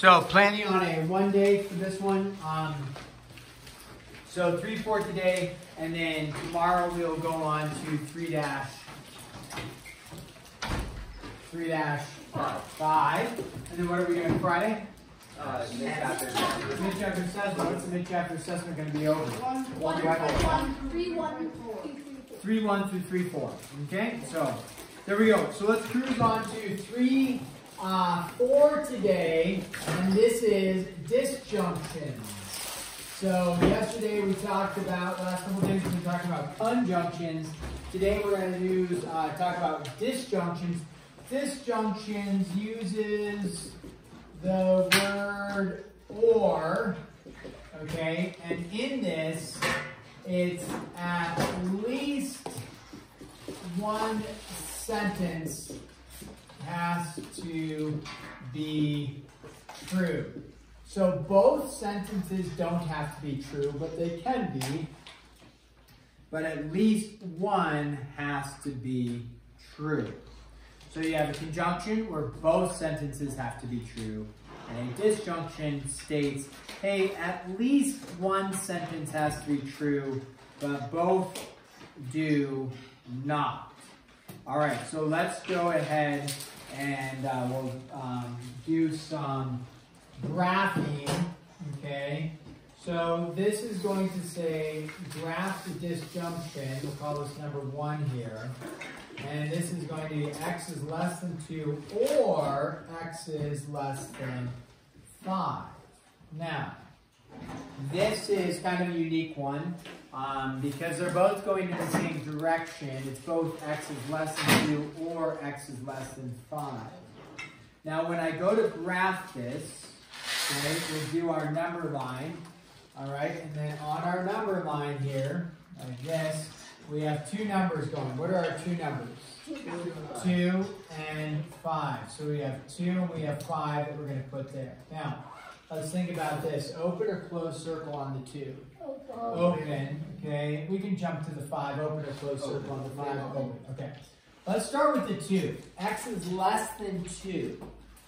So planning on a 1 day for this one. So 3 for today, and then tomorrow we'll go on to 3-5. And then what are we doing Friday? Mid-chapter assessment. Mid-chapter assessment. What's the mid-chapter assessment going to be over? 3-1 through 3-4. Okay, so there we go. So let's cruise on to 3-4 today, and this is disjunctions. So yesterday we talked about, last couple of days we talked about conjunctions. Today we're going to talk about disjunctions. Disjunctions uses the word or, okay, and in this, it's at least one sentence has to be true. So both sentences don't have to be true, but they can be. But at least one has to be true. So you have a conjunction where both sentences have to be true. And a disjunction states, hey, at least one sentence has to be true, but both do not. All right, so let's go ahead and we'll do some graphing, okay? So this is going to say graph the disjunction. We'll call this number 1 here. And this is going to be x is less than 2 or x is less than 5. Now, this is kind of a unique one because they're both going in the same direction. It's both x is less than 2 or x is less than 5. Now, when I go to graph this, okay, we'll do our number line, all right? And then on our number line here, like this, we have 2 numbers going. What are our 2 numbers? 2 and 5. So we have 2 and we have 5 that we're going to put there. Now, let's think about this. Open or close circle on the 2? Open. Okay. We can jump to the 5. Open or close circle on the 5. Open. Okay. Let's start with the 2. X is less than 2.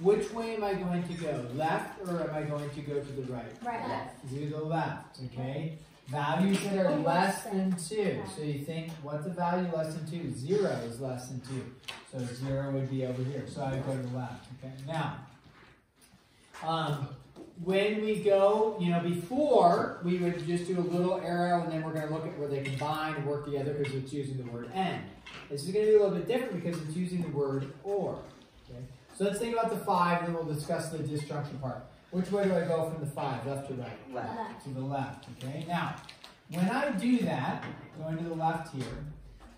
Which way am I going to go? Left or am I going to go to the right? Right. To the left. Okay. Values that are less than 2. So you think, what's the value less than 2? 0 is less than 2. So 0 would be over here. So I would go to the left. Okay. Now, when we go, before, we would just do a little arrow, and then we're going to look at where they combine and work together because it's using the word and. This is going to be a little bit different because it's using the word or. Okay. So let's think about the 5, and then we'll discuss the disjunction part. Which way do I go from the 5? Left to right? Left. To the left, okay? Now, when I do that, going to the left here,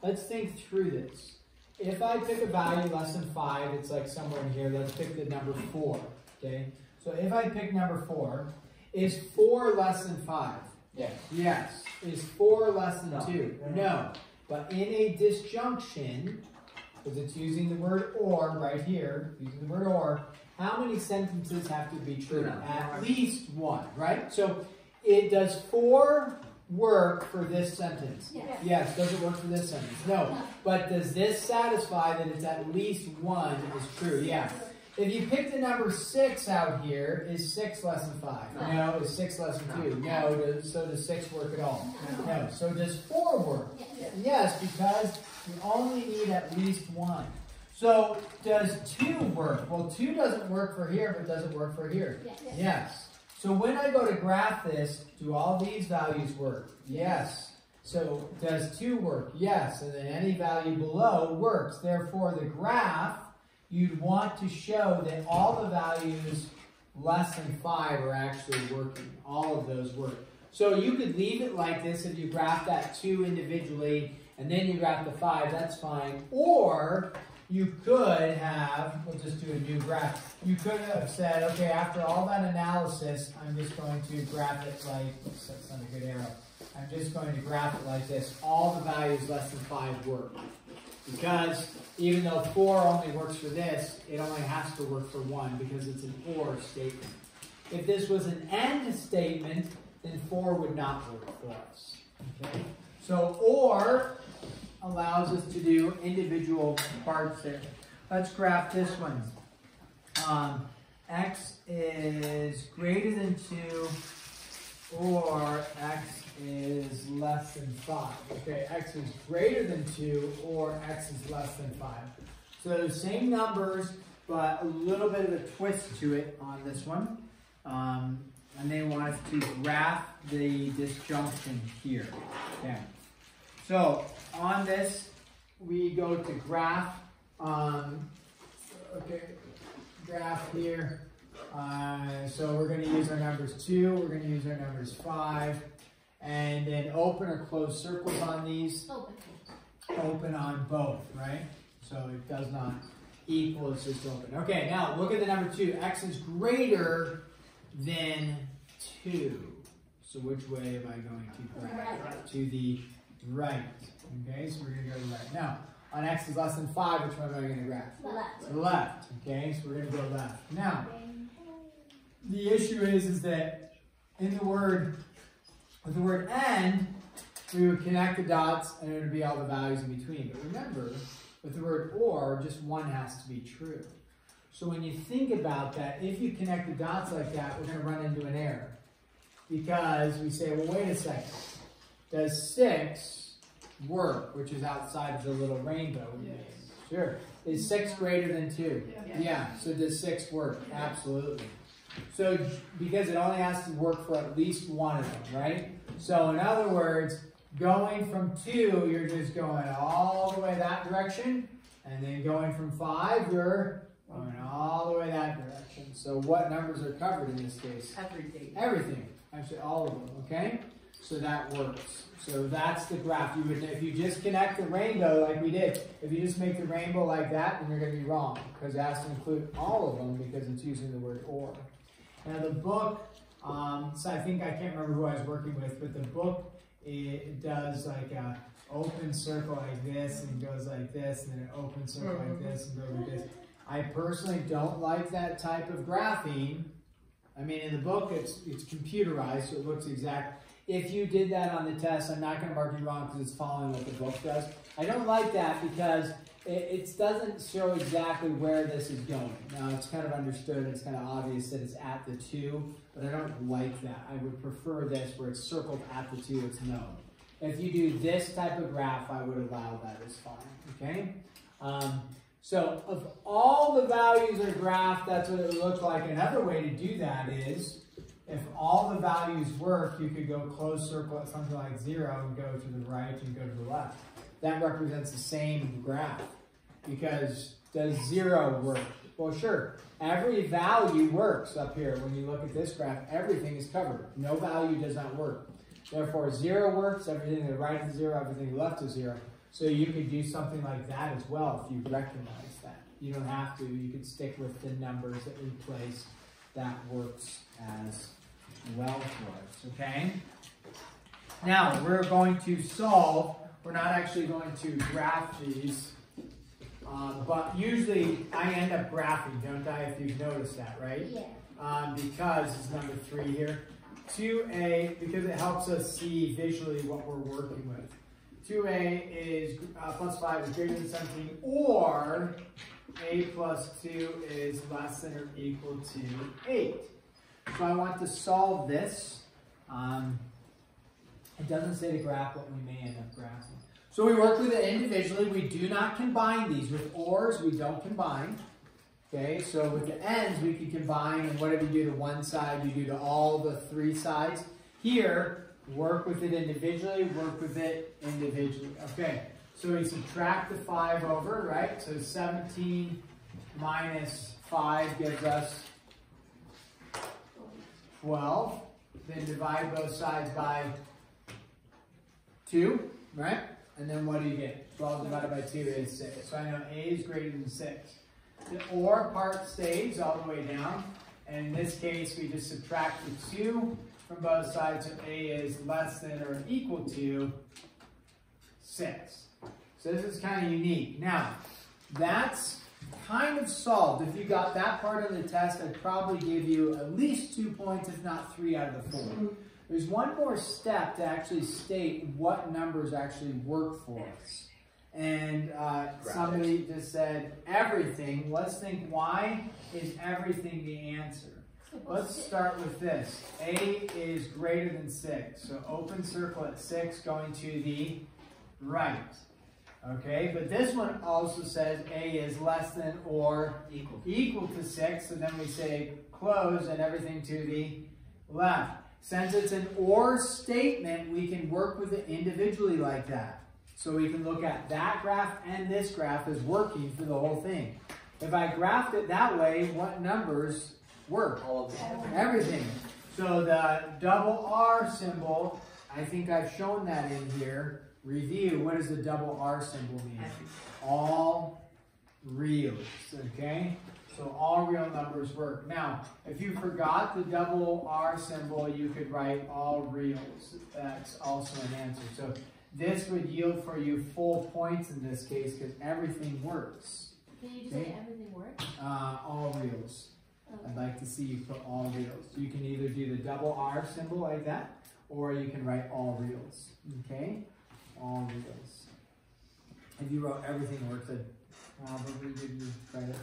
let's think through this. If I pick a value less than 5, it's like somewhere in here. Let's pick the number 4, okay? So if I pick number 4, is 4 less than 5? Yes. Yes. Is 4 less than 2? No. But in a disjunction, because it's using the word or right here, using the word or, how many sentences have to be true? At least 1, right? So it does 4 work for this sentence? Yes. Yes. Does it work for this sentence? No. But does this satisfy that it's at least 1 is true? Yes. If you pick the number 6 out here, is 6 less than 5? No. Is 6 less than 2? No. So does 6 work at all? No. So does 4 work? Yes, because you only need at least 1. So does 2 work? Well, 2 doesn't work for here, but does it work for here? Yes. So when I go to graph this, do all these values work? Yes. So does 2 work? Yes. And then any value below works. Therefore, the graph, you'd want to show that all the values less than 5 are actually working. All of those work. So you could leave it like this if you graph that 2 individually, and then you graph the 5, that's fine. Or you could have, we'll just do a new graph. You could have said, okay, after all that analysis, I'm just going to graph it like, oops, that's not a good arrow. I'm just going to graph it like this. All the values less than 5 work. Because even though 4 only works for this, it only has to work for 1 because it's an or statement. If this was an and statement, then 4 would not work for us. Okay? So or allows us to do individual parts there. Let's graph this one. X is 2 or x is less than 5. Okay, x is greater than 2 or x is less than 5. So same numbers, but a little bit of a twist to it on this one. And they want us to graph the disjunction here. Okay. So on this, we go to graph. Graph here. So we're going to use our numbers 2. We're going to use our numbers 5. And then open or close circles on these. Open on both, right? So it does not equal, it's just open. Okay, now look at the number 2. X is greater than 2. So which way am I going to graph? Right. To the right. Okay, so we're going to go to the right. Now, on x is less than 5, which one am I going to graph? Left. Left. Okay, so we're going to go left. Now, the issue is that in the word, with the word and, we would connect the dots and it would be all the values in between. But remember, with the word or, just one has to be true. So when you think about that, if you connect the dots like that, we're going to run into an error. Because we say, well, wait a second. Does 6 work, which is outside of the little rainbow? Yes. Sure. Is 6 greater than 2? Yeah. So does 6 work? Absolutely. So because it only has to work for at least one of them, right? So in other words, going from 2, you're just going all the way that direction. And then going from 5, you're going all the way that direction. So what numbers are covered in this case? Everything. Everything. Actually, all of them, okay? So that works. So that's the graph. You would, if you just connect the rainbow like we did, if you just make the rainbow like that, then you're going to be wrong. Because it has to include all of them because it's using the word or. Now the book, so I think, I can't remember who I was working with, but the book, it does like a open circle like this and goes like this, and then an open circle like this and goes like this. I personally don't like that type of graphing. I mean, in the book, it's computerized, so it looks exact. If you did that on the test, I'm not going to mark you wrong because it's following what the book does. I don't like that because it doesn't show exactly where this is going. Now, it's kind of understood. It's kind of obvious that it's at the 2, but I don't like that. I would prefer this where it's circled at the 2, it's known. If you do this type of graph, I would allow that as fine, okay? So if all the values are graphed, that's what it would look like. Another way to do that is, if all the values work, you could go closed circle at something like 0 and go to the right and go to the left. That represents the same graph. Because does 0 work? Well, sure. Every value works up here. When you look at this graph, everything is covered. No value does not work. Therefore, 0 works. Everything to the right is 0. Everything to the left is 0. So you could do something like that as well if you recognize that. You don't have to. You could stick with the numbers that we place. That works as well for us, okay? Now, we're going to solve. We're not actually going to graph these, but usually I end up graphing, don't I, if you've noticed that, right? Yeah. Because it's number 3 here. 2a, because it helps us see visually what we're working with. 2a is plus 5 is greater than 17, or a plus 2 is less than or equal to 8. So I want to solve this. It doesn't say to graph what we may end up graphing. So we work with it individually. We do not combine these. With ors, we don't combine. Okay, so with the ends, we can combine, and whatever you do to one side, you do to all the 3 sides. Here, work with it individually, work with it individually. Okay, so we subtract the 5 over, right? So 17 minus 5 gives us 12. Then divide both sides by 2, right? And then what do you get? 12 divided by 2 is 6. So I know a is greater than 6. The or part stays all the way down. And in this case, we just subtract the 2 from both sides. So a is less than or equal to 6. So this is kind of unique. Now, that's kind of solved. If you got that part of the test, I'd probably give you at least 2 points, if not 3 out of the 4. There's one more step to actually state what numbers actually work for us. And somebody just said everything. Let's think, why is everything the answer? Let's start with this. A is greater than 6. So open circle at 6 going to the right. Okay, but this one also says A is less than or equal to 6. So then we say close and everything to the left. Since it's an or statement, we can work with it individually like that. So we can look at that graph and this graph as working for the whole thing. If I graphed it that way, what numbers work? All of them. Everything. So the double R symbol, I think I've shown that in here. Review, what does the double R symbol mean? All reals, okay? So all real numbers work. Now, if you forgot the double R symbol, you could write all reals. That's also an answer. So this would yield for you full points in this case because everything works. Can you just say everything works? All reals. Okay. I'd like to see you put all reals. You can either do the double R symbol like that, or you can write all reals. Okay? All reals. If you wrote everything works, I'd probably give you credit,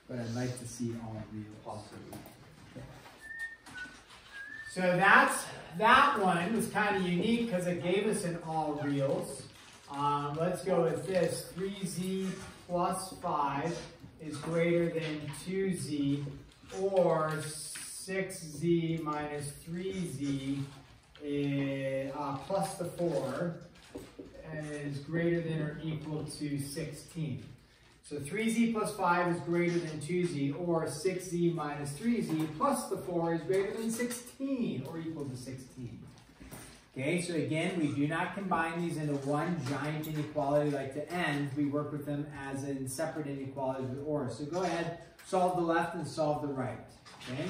but I'd like to see all reals. Possibly. Okay. So that one was kind of unique because it gave us an all reals. Let's go with this. 3z plus 5 is greater than 2z, or 6z minus 3z plus the 4 is greater than or equal to 16. So 3z plus 5 is greater than 2z, or 6z minus 3z plus the 4 is greater than 16, or equal to 16. Okay, so again, we do not combine these into one giant inequality like the ends. We work with them as in separate inequalities with or. So go ahead, solve the left and solve the right. Okay?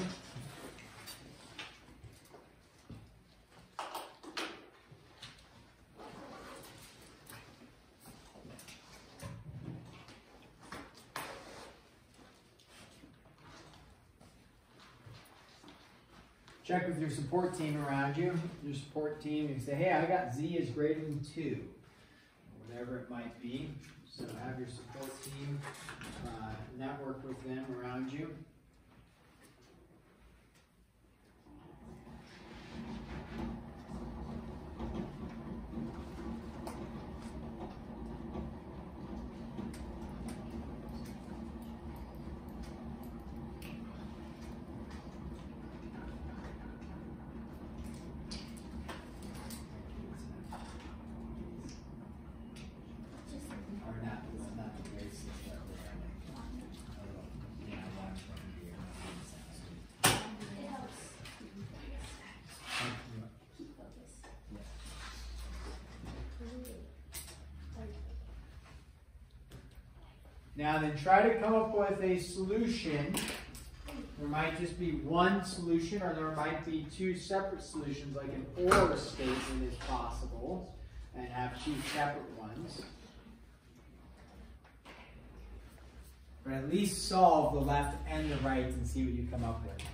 Check with your support team around you. Your support team, you say, hey, I got z is greater than 2. Or whatever it might be. So have your support team network with them around you. Now then try to come up with a solution. There might just be one solution, or there might be two separate solutions, like an or statement is possible, and have two separate ones. But at least solve the left and the right and see what you come up with.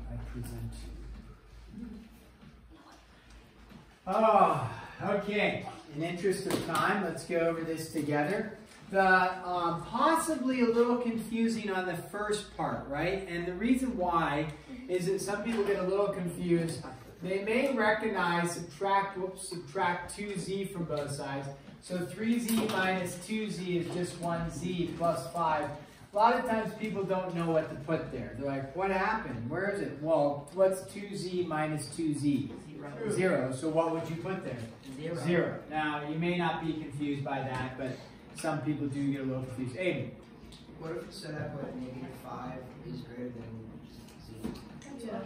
I present to you. Oh, okay. In interest of time, let's go over this together. The possibly a little confusing on the first part, right? And the reason why is that some people get a little confused. They may recognize subtract 2z from both sides. So 3z minus 2z is just 1z plus 5. A lot of times people don't know what to put there. They're like, what happened? Where is it? Well, what's 2z minus 2z? 0. So what would you put there? 0. Now, you may not be confused by that, but some people do get a little confused. Aiden. What if it's set up with -5 is greater than z? Yeah,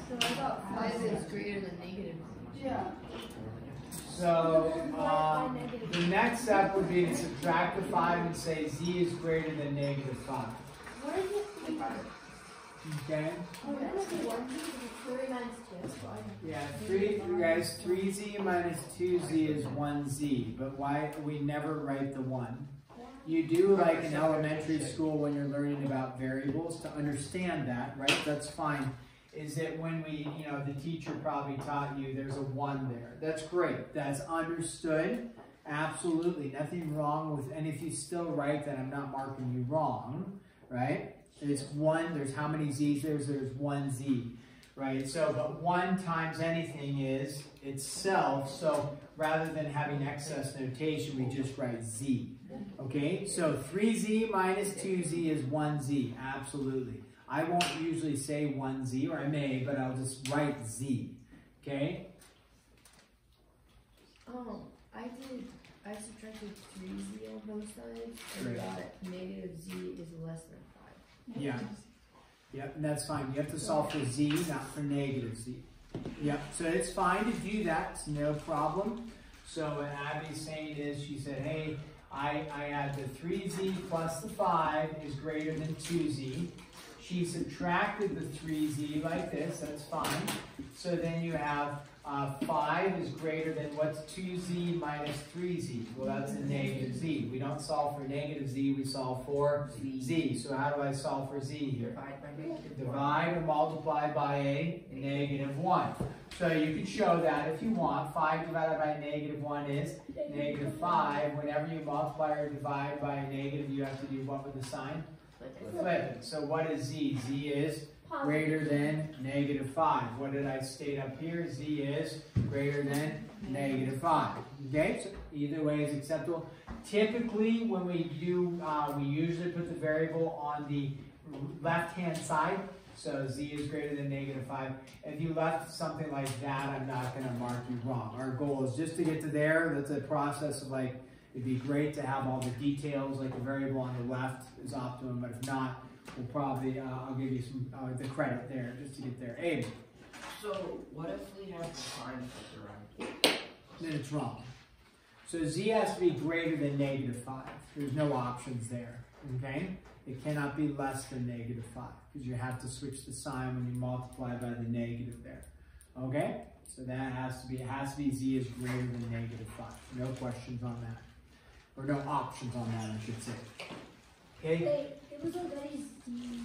so I thought 5 is greater than negative. Yeah. So the next step would be to subtract the 5 and say z is greater than -5. What is it? Okay? Oh, that must be 1. 3 minus 2. Yeah, 3z minus 2z is 1z, but why we never write the 1? You do like in elementary school when you're learning about variables to understand that, right? That's fine. is that when we, the teacher probably taught you there's a 1 there. That's great. That's understood. Absolutely. Nothing wrong with, and if you still write that, I'm not marking you wrong, right? It's 1, there's how many z's there's 1 z, right? So, but 1 times anything is itself, so rather than having excess notation, we just write z. Okay, so 3z minus 2z is 1z, absolutely. I won't usually say 1z, or I may, but I'll just write z, okay? I subtracted 3z on both sides and Great. got negative z is less than 5. Yeah. Yep, and that's fine. You have to solve for z, not for negative z. Yep, so it's fine to do that. It's no problem. So what Abby's saying is, she said, hey, I add the 3z plus the 5 is greater than 2z. She subtracted the 3z like this. That's fine. So then you have 5 is greater than what's 2z minus 3z? Well, that's a negative z. We don't solve for negative z, we solve for z. So how do I solve for z here? Divide by negative 1. Divide or multiply by a negative 1. So you can show that if you want. 5 divided by a negative 1 is negative 5. Whenever you multiply or divide by a negative, you have to do what with the sign? Flip it. So what is z? Z is greater than negative 5. What did I state up here? Z is greater than negative 5. Okay, so either way is acceptable. Typically, when we do, we usually put the variable on the left-hand side. So z is greater than negative 5. If you left something like that, I'm not going to mark you wrong. Our goal is just to get to there. That's a process of like, it'd be great to have all the details, like the variable on the left is optimum, but if not, we'll probably, I'll give you some, the credit there, just to get there. Abe. So what if we have the sign flipped around? Then it's wrong. So z has to be greater than negative 5. There's no options there, okay? It cannot be less than negative 5, because you have to switch the sign when you multiply by the negative there, okay? So that has to be, z is greater than negative 5. No questions on that. Or no options on that, I should say. Okay? Hey, it was already z.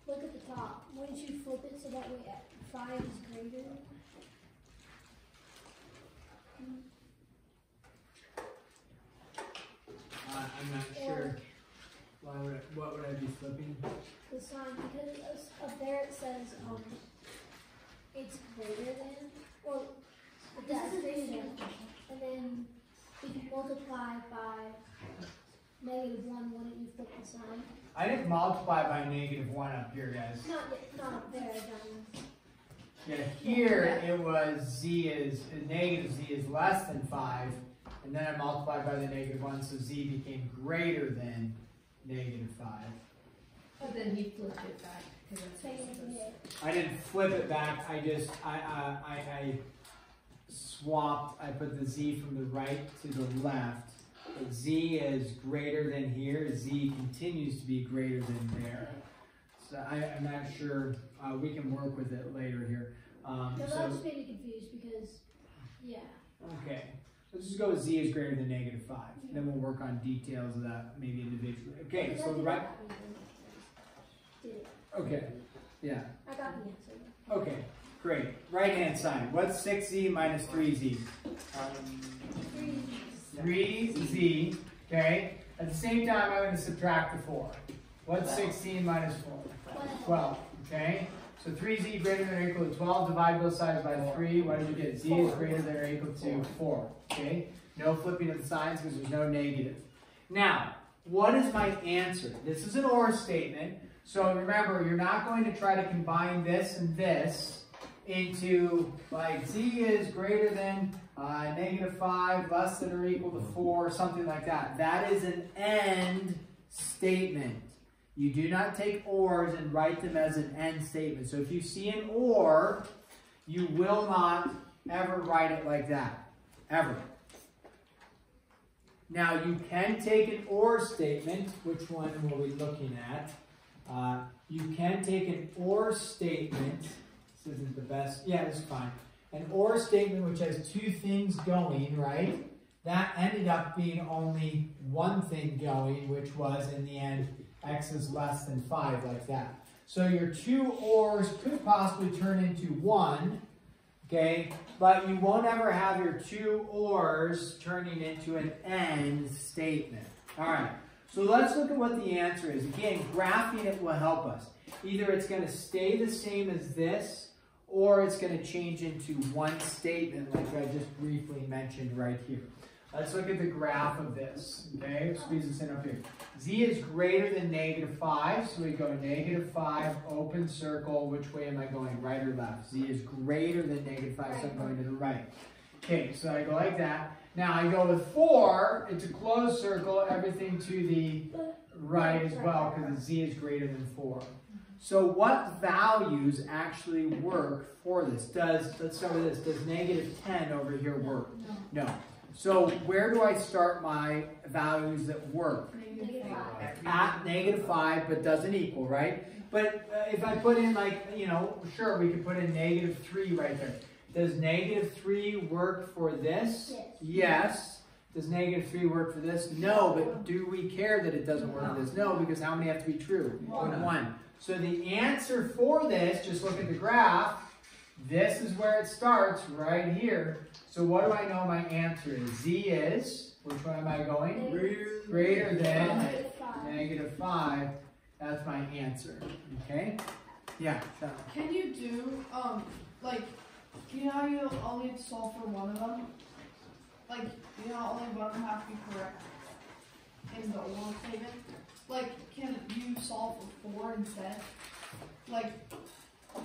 Look at the top. Wouldn't you flip it so that way 5 is greater? I'm not sure. What would I be flipping? The sign, because up there it says it's greater than, or this is greater than, and then if you multiply by negative 1, wouldn't you flip the sign? I didn't multiply by negative 1 up here, guys. Not up there, John. Yeah, here it was negative z is less than 5, and then I multiplied by the negative 1, so z became greater than negative 5. But then he flipped it back because that's what it's supposed to. I didn't flip it back. I just I swapped. I put the z from the right to the left. But z is greater than here. Z continues to be greater than there. So I'm not sure. We can work with it later here. No, that just made me confused because, yeah. Okay. Let's just go with z is greater than negative 5. Then we'll work on details of that maybe individually. Okay. So the right. Okay. Yeah. I got the answer. Okay, great. Right-hand side. What's 6z minus 3z? 3z, okay? At the same time, I'm going to subtract the 4. What's 16 minus 4? 12, okay? So 3z greater than or equal to 12. Divide both sides by 3. What did we get? Z is greater than or equal to 4, okay? No flipping of the signs because there's no negative. Now, what is my answer? This is an OR statement. So remember, you're not going to try to combine this and this into, like, z is greater than negative 5, less than or equal to 4, something like that. That is an AND statement. You do not take ORs and write them as an AND statement. So if you see an OR, you will not ever write it like that, ever. Now, you can take an OR statement. Which one were we looking at? You can take an OR statement. This isn't the best. Yeah, this is fine. An OR statement which has two things going, right? That ended up being only one thing going, which was, in the end, x is less than 5, like that. So your 2 ors could possibly turn into 1, okay? But you won't ever have your 2 ors turning into an end statement. All right, so let's look at what the answer is. Again, graphing it will help us. Either it's going to stay the same as this, or it's going to change into one statement like I just briefly mentioned right here. Let's look at the graph of this, okay? Squeeze this in up here. Z is greater than -5, so we go -5, open circle. Which way am I going, right or left? Z is greater than -5, so I'm going to the right. Okay, so I go like that. Now I go with 4, it's a closed circle, everything to the right as well, because Z is greater than 4. So what values actually work for this? Let's start with this. Does -10 over here work? No. So where do I start my values that work? At -5, but doesn't equal, right? But if I put in like, you know, sure, we could put in -3 right there. Does -3 work for this? Yes. Does -3 work for this? No, but do we care that it doesn't work for this? No, because how many have to be true? 1. So the answer for this, just look at the graph, this is where it starts, right here. So what do I know my answer is? Z is, which one am I going? Greater than -5. That's my answer, okay? Yeah, Sean. Can you do, like, you know how you only have to solve for one of them? Like, you know, only one of them has to be correct in the or statement? Like, can you solve for 4 instead? Like,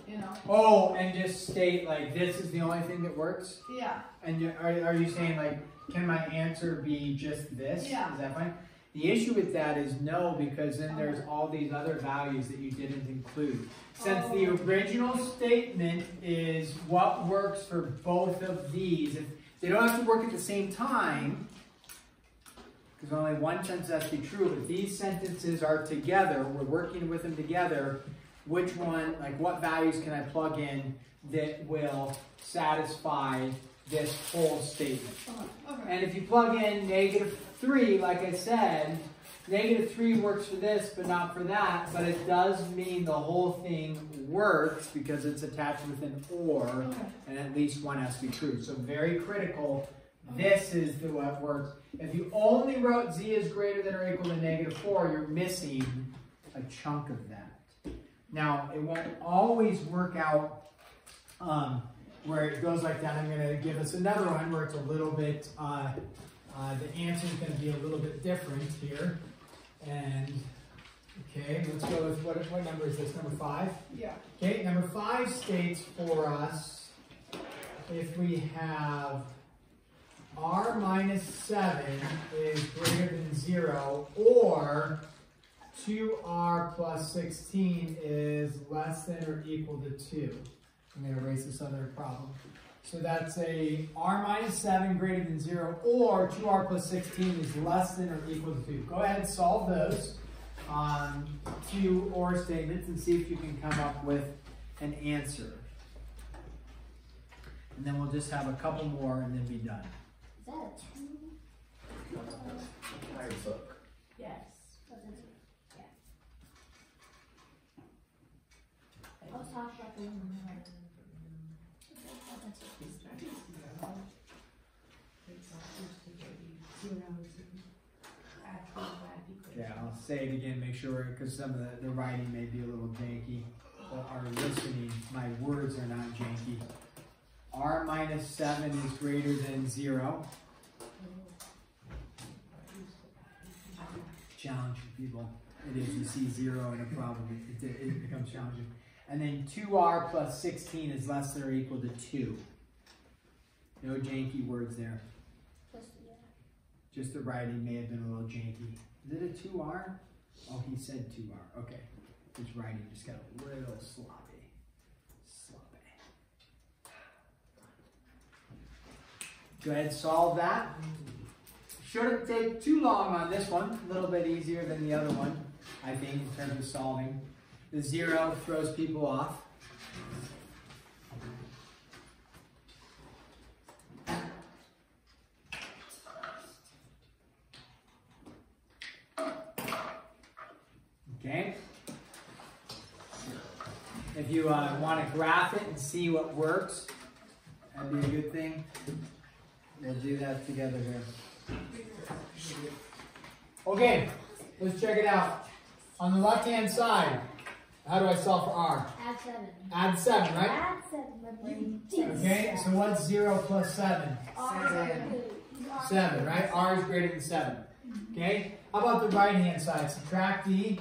you know. Oh, and just state like this is the only thing that works? Yeah. And are you saying like, can my answer be just this? Yeah. Is that fine? The issue with that is no, because then there's all these other values that you didn't include. Since the original statement is what works for both of these, if they don't have to work at the same time, because only one sentence has to be true, but these sentences are together, we're working with them together, which one, like what values can I plug in that will satisfy this whole statement? Okay. And if you plug in -3, like I said, -3 works for this, but not for that, but it does mean the whole thing works because it's attached with an or, and at least one has to be true. So very critical, this is the what works. If you only wrote Z is greater than or equal to -4, you're missing a chunk of that. Now, it won't always work out where it goes like that. I'm going to give us another one where it's a little bit, the answer is going to be a little bit different here. And, okay, let's go with, what number is this, number 5? Yeah. Okay, number 5 states for us, if we have r minus 7 is greater than 0, or 2r plus 16 is less than or equal to 2. I'm going to erase this other problem. So that's a r minus 7 greater than 0, or 2r plus 16 is less than or equal to 2. Go ahead and solve those 2 or statements and see if you can come up with an answer. And then we'll just have a couple more and then be done. Is that a 2? Yes. I was talking about the one. Yeah, I'll say it again, make sure, because some of the writing may be a little janky, but our listening, my words are not janky. R minus 7 is greater than 0. Challenge for people. It is, you see 0 in a problem, it becomes challenging. And then 2r plus 16 is less than or equal to 2. No janky words there. Just the writing may have been a little janky. Is it a 2r? Oh, he said 2r. Okay. His writing just got a little sloppy. Go ahead and solve that. Shouldn't take too long on this one. A little bit easier than the other one, I think, in terms of solving. The 0 throws people off. Okay. If you want to graph it and see what works, that'd be a good thing. We'll do that together here. Okay, let's check it out. On the left-hand side, how do I solve for r? Add 7. Add 7, right? Add 7. My brain. Okay, so what's 0 plus 7? 7, right? R is greater than 7. Okay, how about the right-hand side? Subtract the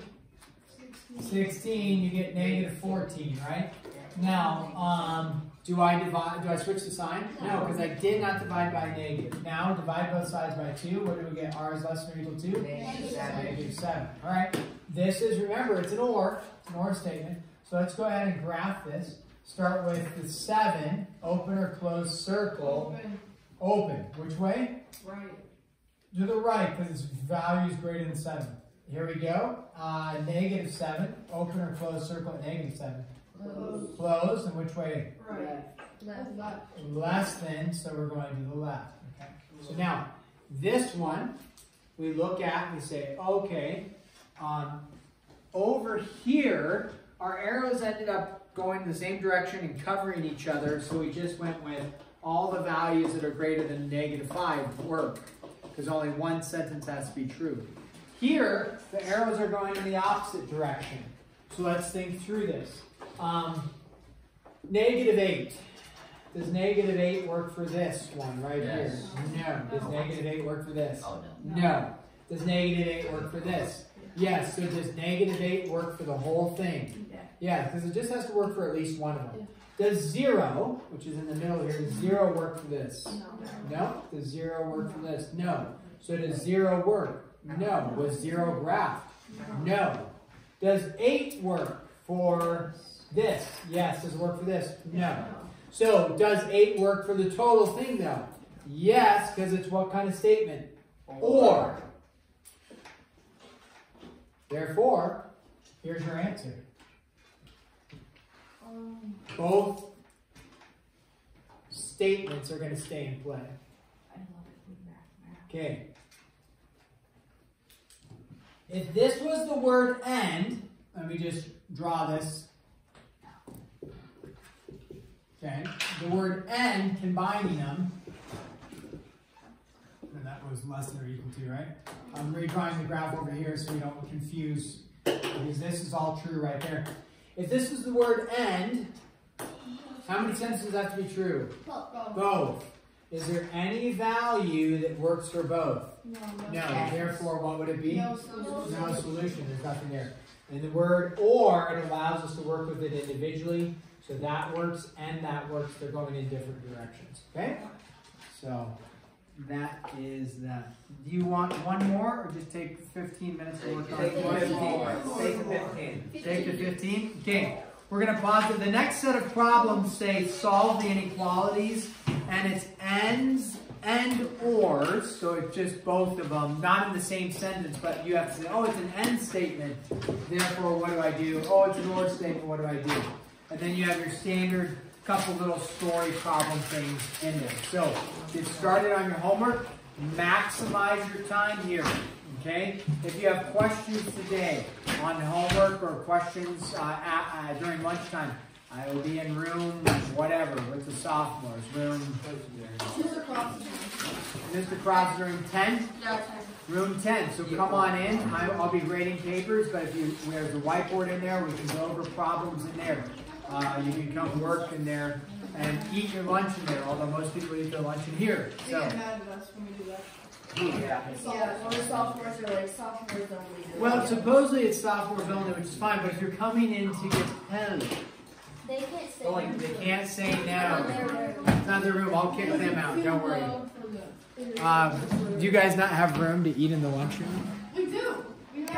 16, you get negative 14, right? Now, do I switch the sign? No, because I did not divide by negative. Now, divide both sides by 2. What do we get? R is less than or equal to? Negative 7. All right. This is, remember, it's an OR. It's an OR statement. So let's go ahead and graph this. Start with the 7, open or close circle. Open. Which way? Right. To the right, because its value is greater than 7. Here we go. Negative 7, open or close circle at negative 7. Close, and which way? Right. Less than, so we're going to the left. Okay. So now, this one, we look at and we say, okay, over here, our arrows ended up going the same direction and covering each other, so we just went with all the values that are greater than negative 5 work, because only one sentence has to be true. Here, the arrows are going in the opposite direction. So let's think through this. Negative 8. Does negative 8 work for this one right here? No. Does negative 8 work for this? Oh, No. Does negative 8 work for this? Yes. So does negative 8 work for the whole thing? Yeah, because it just has to work for at least one of them. Does 0, which is in the middle here, does 0 work for this? No. Does 0 work for this? No. So does 0 work? No. Was 0 graphed? No. Does 8 work for this? Yes. Does it work for this? No. So does 8 work for the total thing though? Yes, because it's what kind of statement? Or. Therefore, here's your answer. Both statements are going to stay in play. Okay. If this was the word and, let me just draw this. Okay. The word and, combining them, and that was less than or equal to, right? I'm redrawing the graph over here so we don't confuse, because this is all true right there. If this is the word and, how many sentences have to be true? Both. Is there any value that works for both? No. Therefore, what would it be? No solution. There's nothing there. And the word or, it allows us to work with it individually. So that works and that works. They're going in different directions. Okay? So that is that. Do you want one more or just take 15 minutes to work on it? Take the 15. Take the 15? Okay. We're going to pause it. The next set of problems say solve the inequalities, and it's ands and ors, so it's just both of them, not in the same sentence, but you have to say, oh, it's an and statement, therefore what do I do? Oh, it's an or statement, what do I do? And then you have your standard couple little story problem things in there. So, get started on your homework, maximize your time here. Okay? If you have questions today on homework or questions during lunchtime, I will be in room whatever with the sophomores. Mr. Cross is room 10? Yeah, Room 10. So come on in. I'll be grading papers, but if there's a whiteboard in there, we can go over problems in there. You can come work in there and eat your lunch in there, although most people eat their lunch in here. So. They get mad at us when we do that. Yeah. Well, the sophomores are like sophomores only. Well, supposedly it's sophomores only, which is fine, but if you're coming in to get held, They can't say they can't say no. It's not their room. I'll kick them out. Don't worry. Do you guys not have room to eat in the lunchroom?